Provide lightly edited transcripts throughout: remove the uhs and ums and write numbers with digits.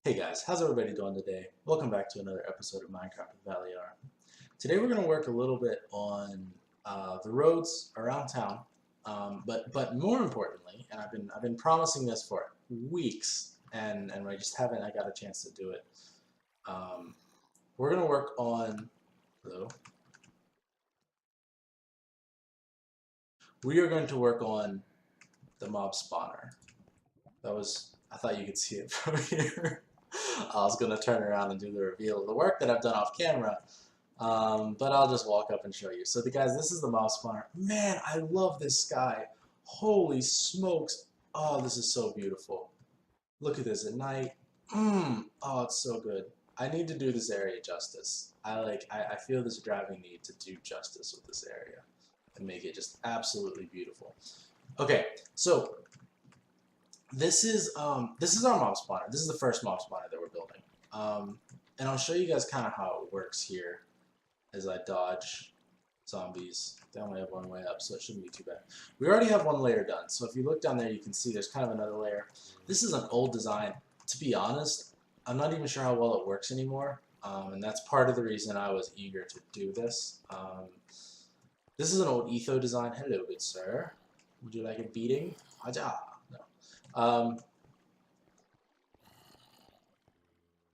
Hey guys, how's everybody doing today? Welcome back to another episode of Minecraft with Valliar. Today we're going to work a little bit on the roads around town, but more importantly, and I've been promising this for weeks, and I just haven't I got a chance to do it. We're going to work on hello. We are going to work on the mob spawner. I thought you could see it from here. I was going to turn around and do the reveal of the work that I've done off camera, but I'll just walk up and show you. So guys, this is the mob spawner. Man, I love this sky. Holy smokes. Oh, this is so beautiful. Look at this at night. Oh, it's so good. I need to do this area justice. I feel this driving need to do justice with this area and make it just absolutely beautiful. Okay, so this is our mob spawner. This is the first mob spawner that we're building. And I'll show you guys kind of how it works here as I dodge zombies. They only have one way up, so it shouldn't be too bad. We already have one layer done, so if you look down there, you can see there's kind of another layer. This is an old design. To be honest, I'm not even sure how well it works anymore, and that's part of the reason I was eager to do this. This is an old etho design. Hello, good sir. Would you like a beating? Haja. No.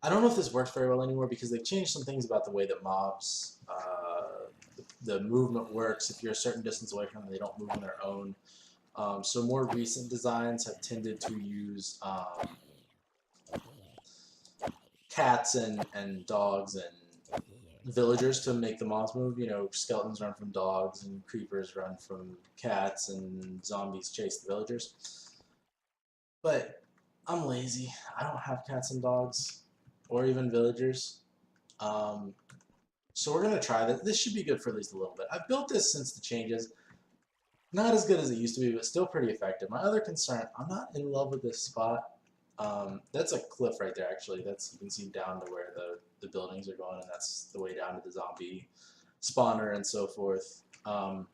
I don't know if this works very well anymore because they've changed some things about the way that mobs, the movement works. If you're a certain distance away from them, they don't move on their own. So more recent designs have tended to use cats and dogs and villagers to make the mobs move. You know, skeletons run from dogs and creepers run from cats and zombies chase the villagers. But I'm lazy. I don't have cats and dogs or even villagers. So we're going to try this. This should be good for at least a little bit. I've built this since the changes. Not as good as it used to be, but still pretty effective. My other concern, I'm not in love with this spot. That's a cliff right there, actually. You can see down to where the buildings are going, and that's the way down to the zombie spawner and so forth. I'm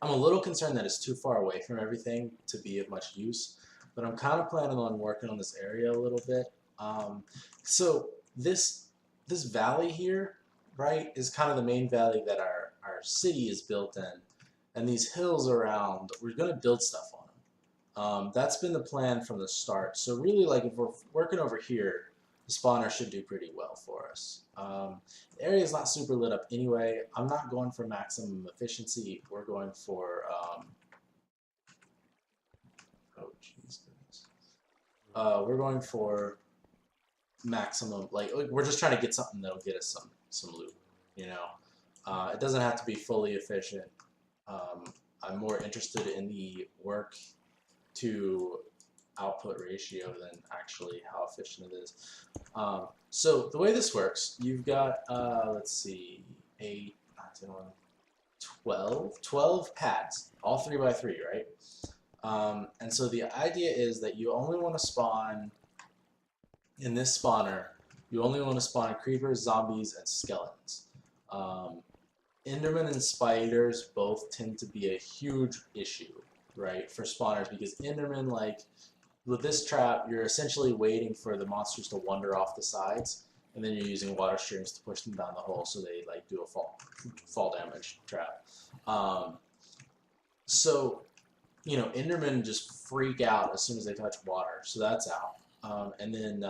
a little concerned that it's too far away from everything to be of much use, but I'm kind of planning on working on this area a little bit. So this valley here, right, is kind of the main valley that our city is built in, and these hills around, we're going to build stuff on them. That's been the plan from the start. So really, like, if we're working over here, the spawner should do pretty well for us. The area is not super lit up anyway. I'm not going for maximum efficiency. We're going for oh jeez goodness. We're going for maximum, like we're just trying to get something that'll get us some loot, you know. It doesn't have to be fully efficient. I'm more interested in the work to output ratio than actually how efficient it is. So the way this works, you've got let's see, 8, 9, 10, 12 pads, all 3x3, right? And so the idea is that you only want to spawn in this spawner, you only want to spawn creepers, zombies, and skeletons. Endermen and spiders both tend to be a huge issue, right, for spawners, because Endermen, like, with this trap, you're essentially waiting for the monsters to wander off the sides, and then you're using water streams to push them down the hole so they, like, do a fall damage trap. So, you know, Endermen just freak out as soon as they touch water, so that's out. And then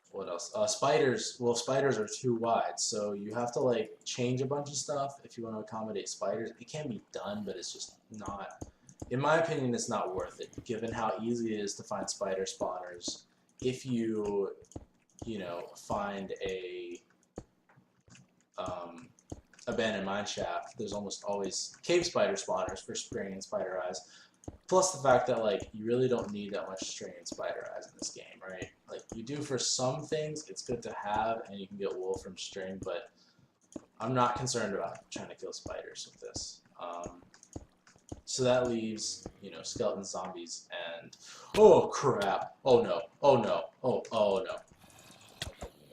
what else? Spiders. Well, spiders are too wide, so you have to like change a bunch of stuff if you want to accommodate spiders. It can be done, but it's just not. In my opinion, it's not worth it, given how easy it is to find spider spawners. If you know, find a abandoned mine shaft, there's almost always cave spider spawners for string and spider eyes. Plus the fact that, like, you really don't need that much string and spider eyes in this game, right? Like, you do for some things, it's good to have, and you can get wool from string, but I'm not concerned about trying to kill spiders with this. So that leaves, you know, skeletons, zombies, and oh crap! Oh no! Oh no! Oh no!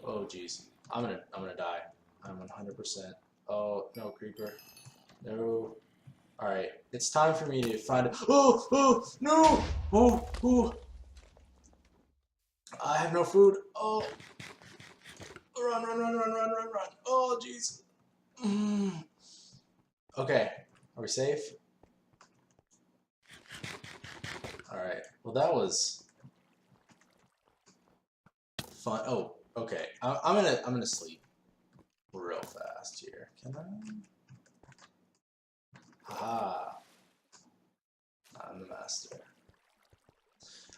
Oh jeez! I'm gonna die. I'm 100%. Oh no, creeper! No. Alright, it's time for me to find a— oh, no! Oh, I have no food. Oh. Run, run, run, run, run, run, run. Oh, jeez. Okay. Are we safe? Alright. Well, that was fun. Oh, okay. I'm gonna sleep real fast here. Can I? Haha. I'm the master.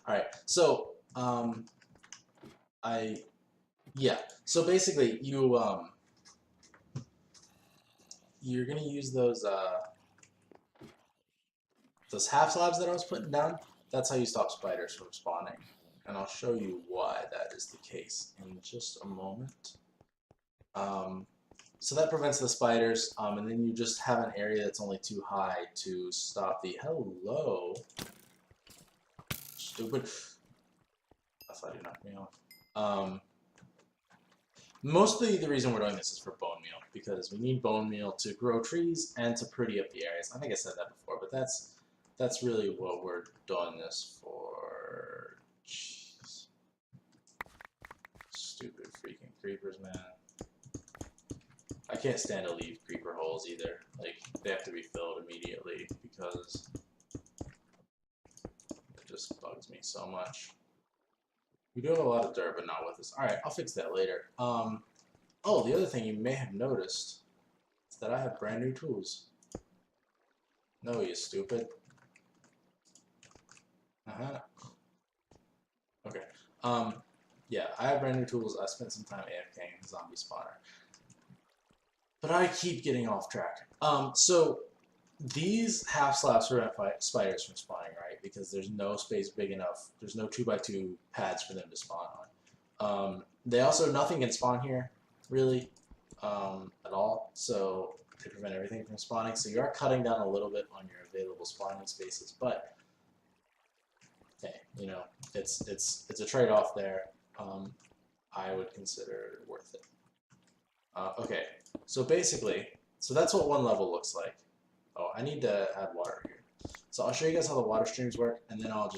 Alright. So, yeah. So basically, you're gonna use those half slabs that I was putting down. That's how you stop spiders from spawning, and I'll show you why that is the case in just a moment. So that prevents the spiders, and then you just have an area that's only too high to stop the hello. Stupid. I thought you knocked me off. Mostly the reason we're doing this is for bone meal, because we need bone meal to grow trees and to pretty up the areas. I think I said that before, but that's really what we're doing this for. Jeez. Stupid freaking creepers, man. I can't stand to leave creeper holes either. Like, they have to be filled immediately because it just bugs me so much. We do have a lot of dirt, but not with us. Alright, I'll fix that later. Oh, the other thing you may have noticed is that I have brand new tools. No, you stupid. Okay. Yeah, I have brand new tools. I spent some time AFKing zombie spawner. But I keep getting off track. So these half slabs prevent spiders from spawning, right? Because there's no space big enough. There's no 2x2 pads for them to spawn on. They also, nothing can spawn here, really, at all. So they prevent everything from spawning. So you are cutting down a little bit on your available spawning spaces, but hey, you know, it's a trade-off there. I would consider it worth it. Okay, so basically, so that's what one level looks like. Oh, I need to add water here. So I'll show you guys how the water streams work, and then I'll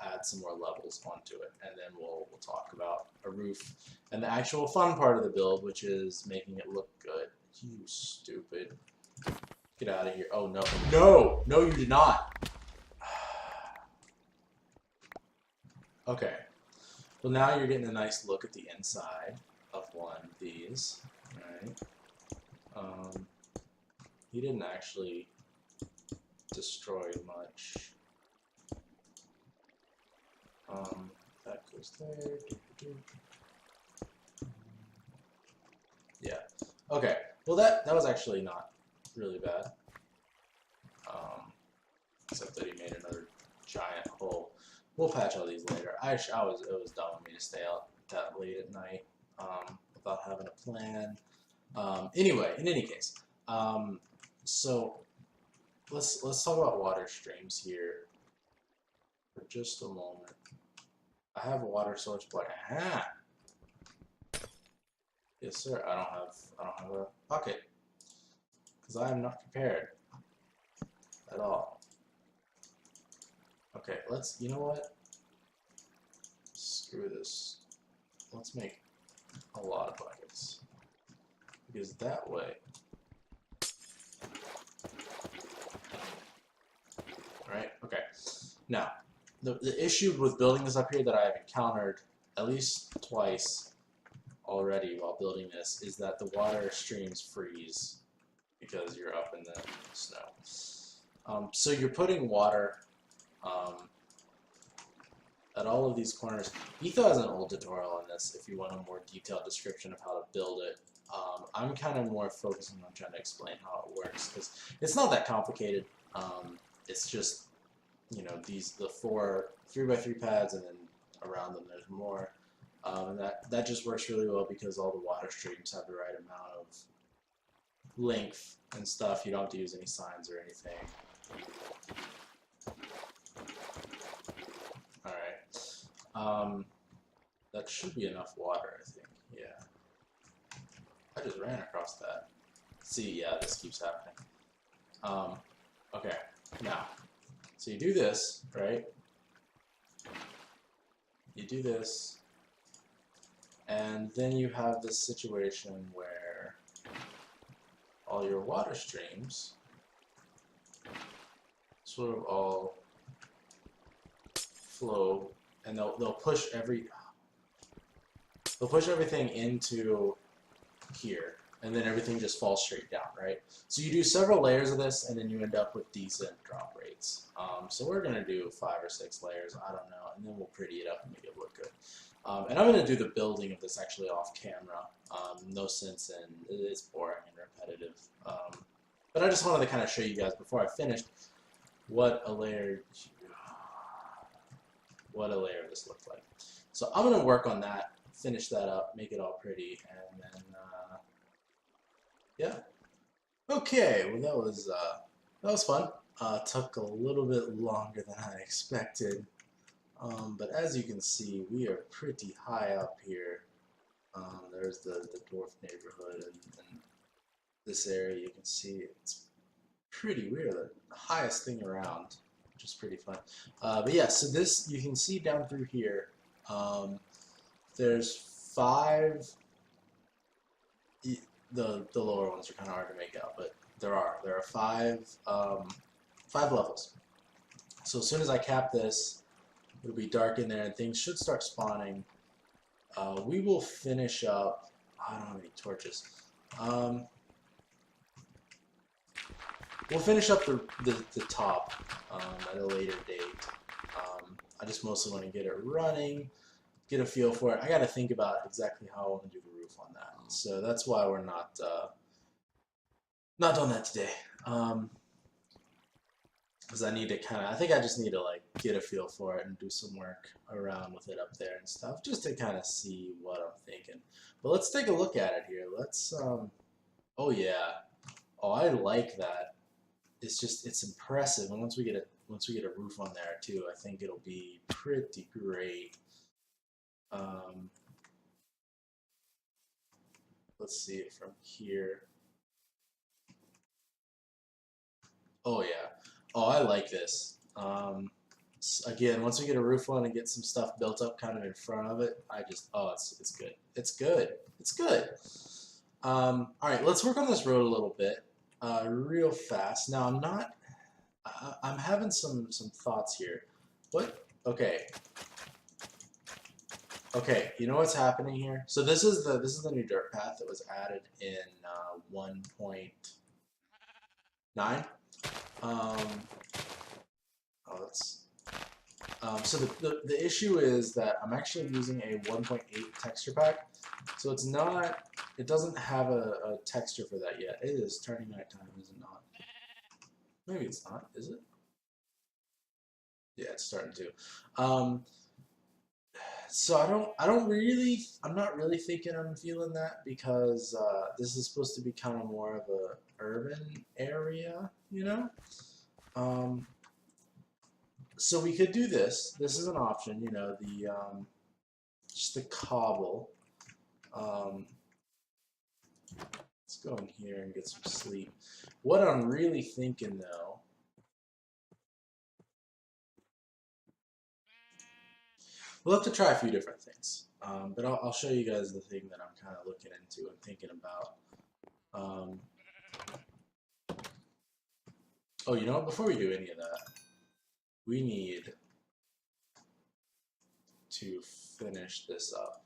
add some more levels onto it, and then we'll talk about a roof and the actual fun part of the build, which is making it look good. You stupid. Get out of here. Oh no. No! No, you did not! Okay. Well, now you're getting a nice look at the inside of one of these. Alright. He didn't actually destroy much. That goes there. Yeah. Okay. Well, that was actually not really bad. Except that he made another giant hole. We'll patch all these later. It was dumb of me to stay out that late at night without having a plan. Anyway, in any case, so let's talk about water streams here for just a moment. I have a water source, but yes, sir. I don't have a bucket because I am not prepared at all. Okay, you know what? Screw this. Let's make a lot of buckets. Because that way... Alright, okay. Now, the issue with building this up here that I have encountered at least twice already while building this is that the water streams freeze because you're up in the snow. So you're putting water at all of these corners. Etho has an old tutorial on this if you want a more detailed description of how to build it. I'm kind of more focusing on trying to explain how it works because it's not that complicated. It's just, you know, the 4 3x3 pads, and then around them there's more. And that just works really well because all the water streams have the right amount of length and stuff. You don't have to use any signs or anything. Alright. That should be enough water, I think. Yeah. I just ran across that. See, yeah, this keeps happening. Okay. Now, so you do this, right? You do this, And then you have this situation where all your water streams sort of all flow, and they'll push everything into here, and then everything just falls straight down, right? So you do several layers of this, and then you end up with decent drop rates. So we're gonna do 5 or 6 layers, I don't know, and then we'll pretty it up and make it look good. And I'm gonna do the building of this actually off camera. No sense in it's boring and repetitive. But I just wanted to kind of show you guys before I finished what a layer this looked like. So I'm gonna work on that, finish that up, make it all pretty, and then yeah. Okay, well that was fun. Took a little bit longer than I expected, but as you can see, we are pretty high up here. There's the dwarf neighborhood, and this area you can see it's pretty weird. The highest thing around, which is pretty fun. But yeah, so this you can see down through here. There's 5. The lower ones are kind of hard to make out, but there are 5 levels. So as soon as I cap this, it'll be dark in there, and things should start spawning. We will finish up. I don't have any torches. We'll finish up the top at a later date. I just mostly want to get it running, get a feel for it. I got to think about exactly how I want to do the roof on that. So that's why we're not done that today. Because I need to I think I just need to like get a feel for it and do some work around with it up there and stuff, just to kind of see what I'm thinking. But let's take a look at it here. Let's, oh yeah, oh I like that. It's impressive, and once we get a roof on there too, I think it'll be pretty great. Let's see it from here. Oh yeah. Oh, I like this. Again, once we get a roof on and get some stuff built up kind of in front of it, it's good. It's good. It's good. All right, let's work on this road a little bit, real fast. Now I'm having some thoughts here. What? Okay. Okay, you know what's happening here? So this is the new dirt path that was added in 1.9. So the issue is that I'm actually using a 1.8 texture pack, so it doesn't have a texture for that yet. It is turning nighttime, is it not? Maybe it's not, is it? Yeah, it's starting to. So I'm not really thinking I'm feeling that, because this is supposed to be kind of more of a urban area, you know? So we could do this. This is an option, you know, just the cobble. Let's go in here and get some sleep. What I'm really thinking, though, we'll have to try a few different things, but I'll show you guys the thing that I'm kind of looking into and thinking about. Oh, you know what? Before we do any of that, we need to finish this up.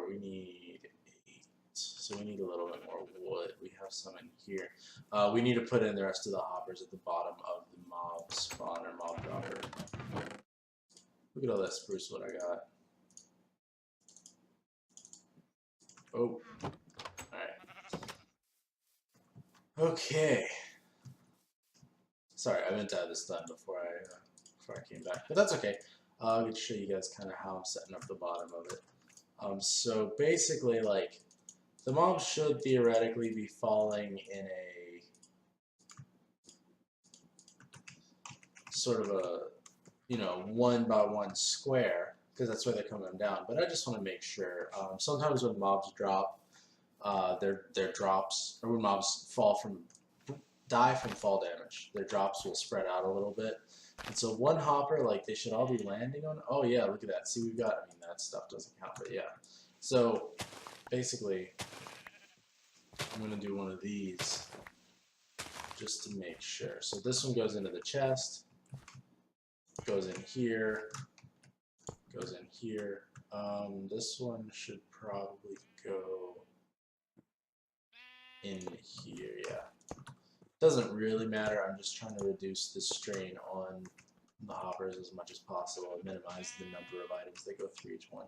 We need 8, so we need a little bit more wood. We have some in here. We need to put in the rest of the hoppers at the bottom of the mob spawner, mob dropper. Look at all that spruce wood I got. Oh, alright. Okay. Sorry, I meant to have this done before I came back, but that's okay. I'll get to show you guys kind of how I'm setting up the bottom of it. So basically, like, the mobs should theoretically be falling in a sort of a, you know, 1x1 square, because that's where they're coming down. But I just want to make sure. Sometimes when mobs drop, their drops, or when mobs fall from die from fall damage. Their drops will spread out a little bit. And so one hopper, like they should all be landing on. Oh yeah, look at that. See, we've got, I mean, that stuff doesn't count, but yeah. So basically, I'm going to do one of these just to make sure. So this one goes into the chest, goes in here, goes in here. This one should probably go in here, yeah. Doesn't really matter, I'm just trying to reduce the strain on the hoppers as much as possible and minimize the number of items that go through each one.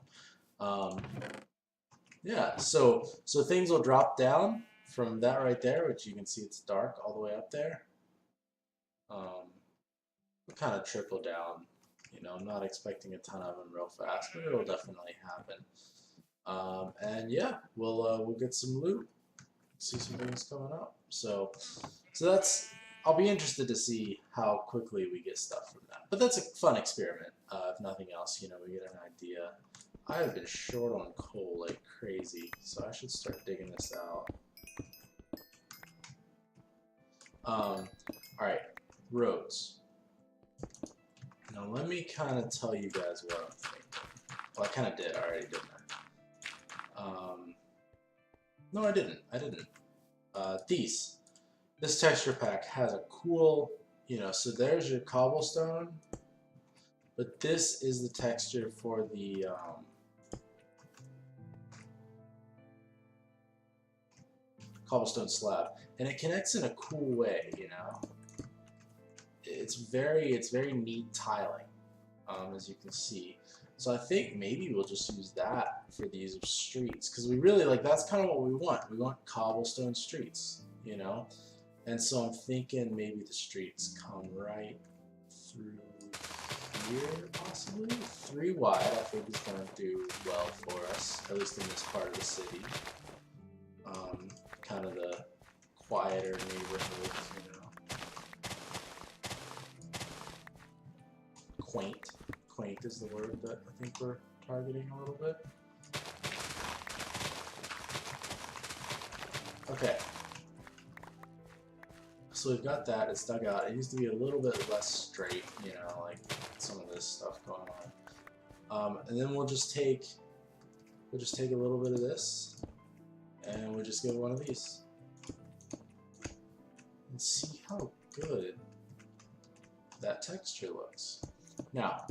Yeah, so things will drop down from that right there, which you can see it's dark all the way up there. Kind of trickle down. You know, I'm not expecting a ton of them real fast, but it'll definitely happen. And yeah, we'll get some loot, see some things coming up. So that's, I'll be interested to see how quickly we get stuff from that. But that's a fun experiment, if nothing else. You know, we get an idea. I have been short on coal like crazy, so I should start digging this out. Alright, roads. Now let me kind of tell you guys what I'm thinking. Well, I kind of did already, didn't I? No, I didn't. This texture pack has a cool, you know, so there's your cobblestone, but this is the texture for the cobblestone slab, and it connects in a cool way, you know. It's very neat tiling, as you can see. So I think maybe we'll just use that for these streets, because we really, like, that's kind of what we want. We want cobblestone streets, you know. And so I'm thinking maybe the streets come right through here, possibly. 3 wide, I think is going to do well for us, at least in this part of the city. Kind of the quieter neighborhoods, you know. Quaint. Quaint is the word that I think we're targeting a little bit. Okay. So we've got that, it's dug out. It needs to be a little bit less straight, you know, like some of this stuff going on. And then we'll just take a little bit of this, and we'll just get one of these. And see how good that texture looks. Now,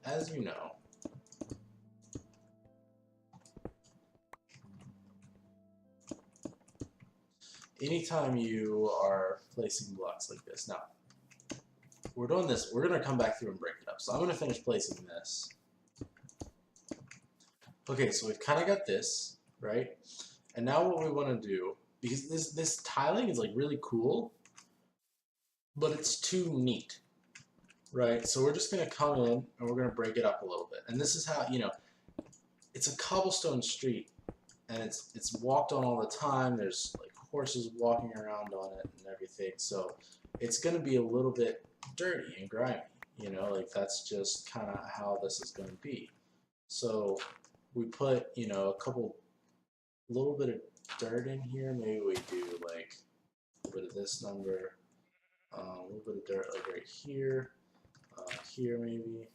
as you know, anytime you are placing blocks like this, now, we're doing this, we're going to come back through and break it up. So I'm going to finish placing this. Okay, so we've kind of got this, right? And now what we want to do, because this tiling is like really cool, but it's too neat, right? So we're just going to come in and we're going to break it up a little bit. And this is how, you know, it's a cobblestone street, and it's walked on all the time. There's like horses walking around on it and everything. So it's going to be a little bit dirty and grimy, you know, like that's just kind of how this is going to be. So we put, you know, a little bit of dirt in here. Maybe we do like a little bit of this number, a little bit of dirt like right here, here maybe.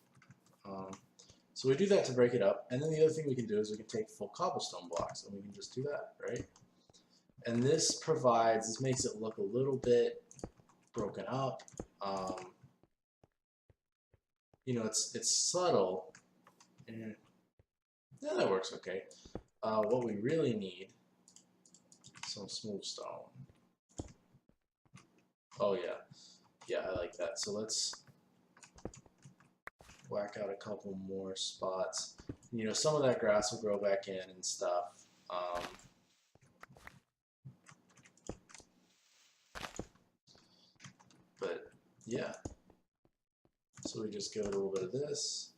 So we do that to break it up, and then the other thing we can do is we can take full cobblestone blocks, and we can just do that, right? And this makes it look a little bit broken up. You know, it's subtle, and yeah, that works okay. What we really need, some smooth stone. Oh yeah, yeah, I like that. So let's whack out a couple more spots. You know, some of that grass will grow back in and stuff. But yeah, so we just give it a little bit of this,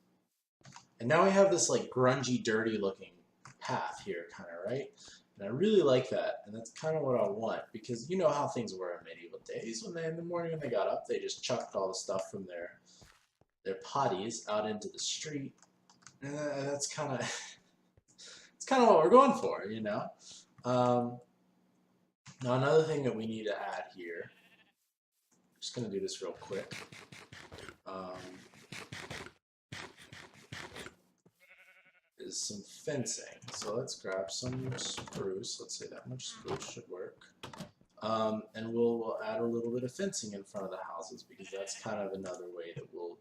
and now we have this like grungy, dirty looking path here, kind of, right? And I really like that, and that's kind of what I want, because you know how things were in medieval days. When in the morning when they got up, they just chucked all the stuff from their potties out into the street. And that's kind of it's kind of what we're going for, you know. Now another thing that we need to add here, just gonna do this real quick. Is some fencing. So let's grab some spruce. Let's say that much spruce should work. And we'll add a little bit of fencing in front of the houses because that's kind of another way that we'll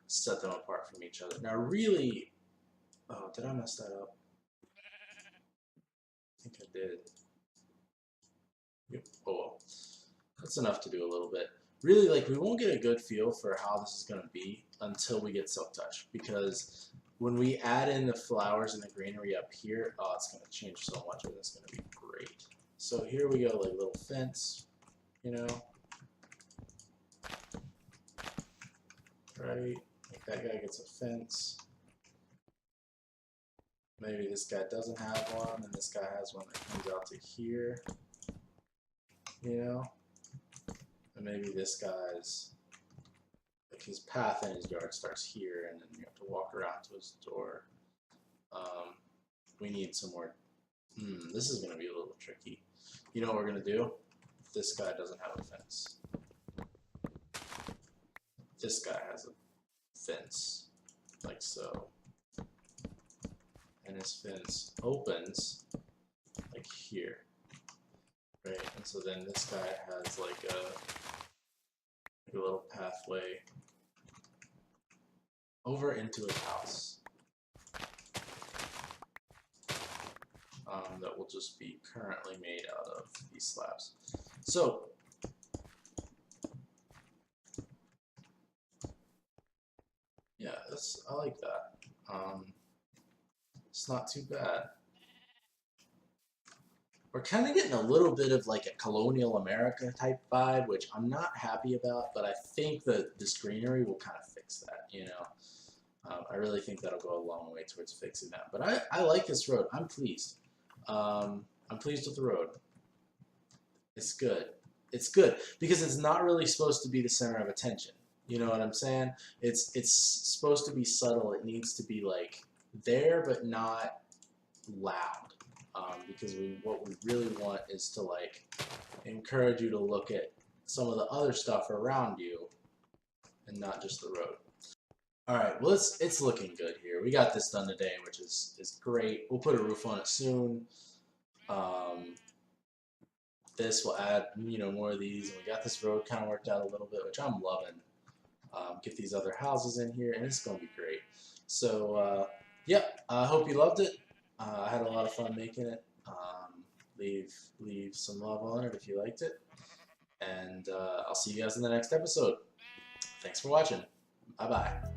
set them apart from each other. Now really, oh, did I mess that up? I think I did. Yep. Oh well. That's enough to do a little bit. Really, like, we won't get a good feel for how this is going to be until we get Silk Touch, because when we add in the flowers and the greenery up here, oh, it's going to change so much, and it's going to be great. So here we go, like little fence, you know, right? Like that guy gets a fence. Maybe this guy doesn't have one, and this guy has one that comes out to here, you know. And maybe this guy's, like, his path in his yard starts here, and then you have to walk around to his door. We need some more. This is going to be a little tricky. You know what we're going to do? This guy doesn't have a fence. This guy has a fence, like so. And his fence opens, like here. Right, and so then this guy has like a little pathway over into his house that will just be currently made out of these slabs. So yeah, I like that. It's not too bad. We're kind of getting a little bit of like a colonial America type vibe, which I'm not happy about, but I think that this greenery will kind of fix that, you know. I really think that'll go a long way towards fixing that. But I like this road. I'm pleased. I'm pleased with the road. It's good. It's good because it's not really supposed to be the center of attention. You know what I'm saying? It's supposed to be subtle. It needs to be like there, but not loud. Because what we really want is to like encourage you to look at some of the other stuff around you and not just the road. All right, well it's looking good here. We got this done today, which is great. We'll put a roof on it soon. This will add, you know, more of these, and we got this road kind of worked out a little bit, which I'm loving. Get these other houses in here, and it's gonna be great. So yeah, I hope you loved it. I had a lot of fun making it. Leave some love on it if you liked it, and I'll see you guys in the next episode. Thanks for watching. Bye bye.